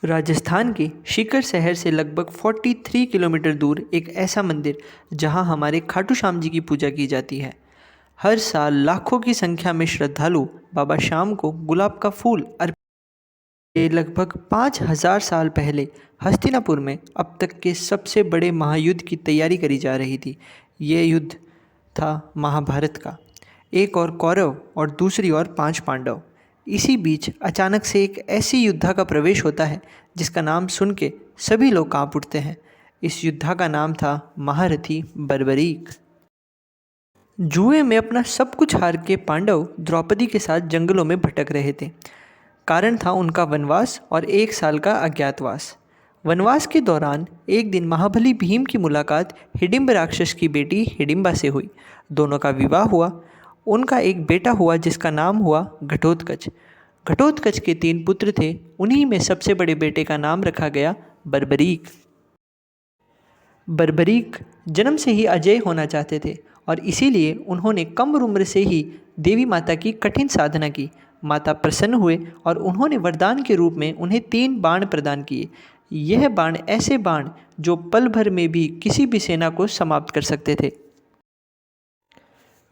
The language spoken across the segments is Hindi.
राजस्थान के सीकर शहर से लगभग 43 किलोमीटर दूर एक ऐसा मंदिर जहां हमारे खाटू श्याम जी की पूजा की जाती है। हर साल लाखों की संख्या में श्रद्धालु बाबा श्याम को गुलाब का फूल अर्पित। ये लगभग 5,000 साल पहले हस्तिनापुर में अब तक के सबसे बड़े महायुद्ध की तैयारी करी जा रही थी। ये युद्ध था महाभारत का। एक और कौरव और दूसरी ओर 5 पांडव। इसी बीच अचानक से एक ऐसी योद्धा का प्रवेश होता है जिसका नाम सुन के सभी लोग कांप उठते हैं। इस योद्धा का नाम था महारथी बर्बरीक। जुए में अपना सब कुछ हार के पांडव द्रौपदी के साथ जंगलों में भटक रहे थे। कारण था उनका वनवास और 1 साल का अज्ञातवास। वनवास के दौरान एक दिन महाबली भीम की मुलाकात हिडिंब राक्षस की बेटी हिडिंबा से हुई। दोनों का विवाह हुआ। उनका एक बेटा हुआ जिसका नाम हुआ घटोत्कच। घटोत्कच के 3 पुत्र थे। उन्हीं में सबसे बड़े बेटे का नाम रखा गया बर्बरीक। बर्बरीक जन्म से ही अजय होना चाहते थे और इसीलिए उन्होंने कम उम्र से ही देवी माता की कठिन साधना की। माता प्रसन्न हुए और उन्होंने वरदान के रूप में उन्हें 3 बाण प्रदान किए। यह बाण ऐसे बाण जो पल भर में भी किसी भी सेना को समाप्त कर सकते थे।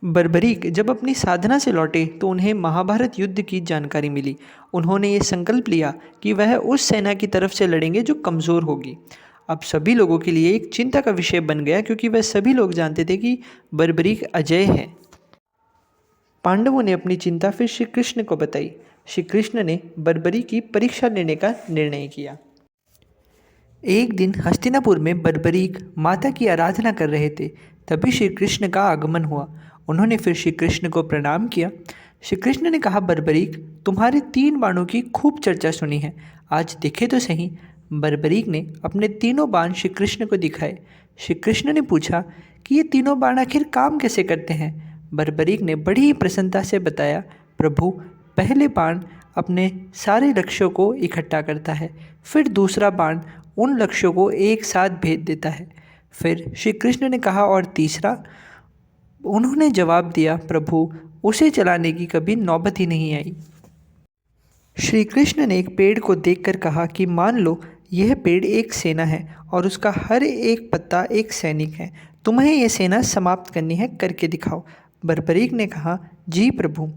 बर्बरीक जब अपनी साधना से लौटे तो उन्हें महाभारत युद्ध की जानकारी मिली। उन्होंने ये संकल्प लिया कि वह उस सेना की तरफ से लड़ेंगे जो कमज़ोर होगी। अब सभी लोगों के लिए एक चिंता का विषय बन गया क्योंकि वह सभी लोग जानते थे कि बर्बरीक अजय है। पांडवों ने अपनी चिंता फिर श्री कृष्ण को बताई। श्री कृष्ण ने बर्बरी की परीक्षा लेने का निर्णय किया। एक दिन हस्तिनापुर में बर्बरीक माता की आराधना कर रहे थे। तभी श्री कृष्ण का आगमन हुआ। उन्होंने फिर श्री कृष्ण को प्रणाम किया। श्री कृष्ण ने कहा, बर्बरीक, तुम्हारे 3 बाणों की खूब चर्चा सुनी है, आज देखे तो सही। बर्बरीक ने अपने तीनों बाण श्री कृष्ण को दिखाए। श्री कृष्ण ने पूछा कि ये तीनों बाण आखिर काम कैसे करते हैं। बर्बरीक ने बड़ी ही प्रसन्नता से बताया, प्रभु, पहले बाण अपने सारे लक्ष्यों को इकट्ठा करता है, फिर दूसरा बाण उन लक्ष्यों को एक साथ भेद देता है। फिर श्री कृष्ण ने कहा, और तीसरा? उन्होंने जवाब दिया, प्रभु, उसे चलाने की कभी नौबत ही नहीं आई। श्री कृष्ण ने एक पेड़ को देखकर कहा कि मान लो यह पेड़ एक सेना है और उसका हर एक पत्ता एक सैनिक है। तुम्हें यह सेना समाप्त करनी है, करके दिखाओ। बर्बरीक ने कहा, जी प्रभु।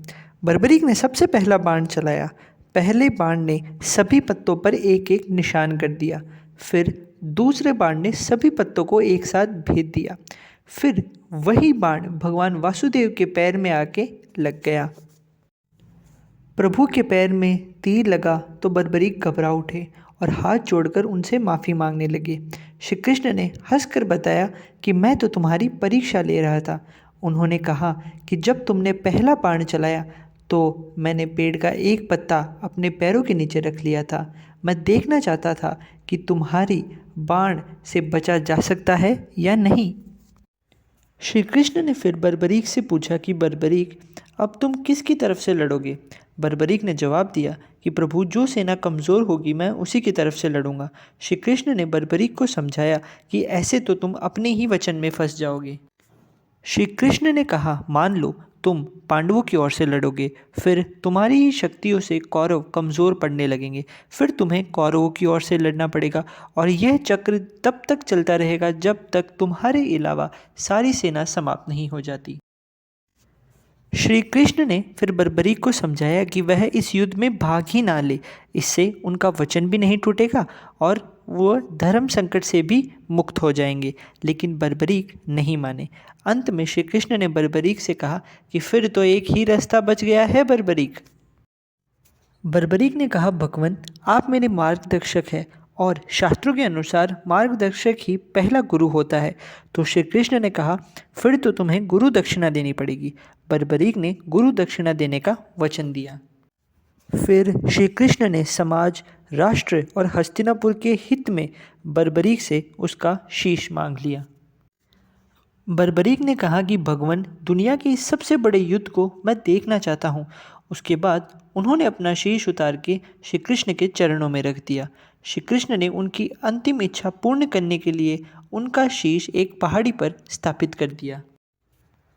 बर्बरीक ने सबसे पहला बाण चलाया। पहले बाण ने सभी पत्तों पर एक एक निशान कर दिया। फिर दूसरे बाण ने सभी पत्तों को एक साथ भेद दिया। फिर वही बाण भगवान वासुदेव के पैर में आके लग गया। प्रभु के पैर में तीर लगा तो बर्बरीक घबरा उठे और हाथ जोड़कर उनसे माफ़ी मांगने लगे। श्री कृष्ण ने हंसकर बताया कि मैं तो तुम्हारी परीक्षा ले रहा था। उन्होंने कहा कि जब तुमने पहला बाण चलाया तो मैंने पेड़ का एक पत्ता अपने पैरों के नीचे रख लिया था। मैं देखना चाहता था कि तुम्हारी बाण से बचा जा सकता है या नहीं। श्री कृष्ण ने फिर बर्बरीक से पूछा कि बर्बरीक, अब तुम किसकी तरफ से लड़ोगे। बर्बरीक ने जवाब दिया कि प्रभु, जो सेना कमज़ोर होगी मैं उसी की तरफ से लड़ूंगा। श्री कृष्ण ने बर्बरीक को समझाया कि ऐसे तो तुम अपने ही वचन में फंस जाओगे। श्री कृष्ण ने कहा, मान लो तुम पांडवों की ओर से लड़ोगे, फिर तुम्हारी ही शक्तियों से कौरव कमज़ोर पड़ने लगेंगे। फिर तुम्हें कौरवों की ओर से लड़ना पड़ेगा और यह चक्र तब तक चलता रहेगा जब तक तुम्हारे अलावा सारी सेना समाप्त नहीं हो जाती। श्री कृष्ण ने फिर बर्बरीक को समझाया कि वह इस युद्ध में भाग ही ना ले, इससे उनका वचन भी नहीं टूटेगा और वो धर्म संकट से भी मुक्त हो जाएंगे। लेकिन बर्बरीक नहीं माने। अंत में श्री कृष्ण ने बर्बरीक से कहा कि फिर तो एक ही रास्ता बच गया है बर्बरीक। बर्बरीक ने कहा, भगवान, आप मेरे मार्गदर्शक हैं और शास्त्रों के अनुसार मार्गदर्शक ही पहला गुरु होता है। तो श्री कृष्ण ने कहा, फिर तो तुम्हें गुरु दक्षिणा देनी पड़ेगी। बर्बरीक ने गुरु दक्षिणा देने का वचन दिया। फिर श्री कृष्ण ने समाज, राष्ट्र और हस्तिनापुर के हित में बर्बरीक से उसका शीश मांग लिया। बर्बरीक ने कहा कि भगवान, दुनिया के इस सबसे बड़े युद्ध को मैं देखना चाहता हूँ। उसके बाद उन्होंने अपना शीश उतार के श्री कृष्ण के चरणों में रख दिया। श्री कृष्ण ने उनकी अंतिम इच्छा पूर्ण करने के लिए उनका शीश एक पहाड़ी पर स्थापित कर दिया।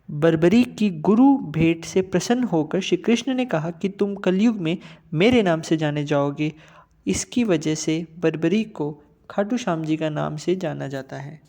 बर्बरीक की गुरु भेंट से प्रसन्न होकर श्री कृष्ण ने कहा कि तुम कलयुग में मेरे नाम से जाने जाओगे। इसकी वजह से बरबरी को खाटू श्याम जी का नाम से जाना जाता है।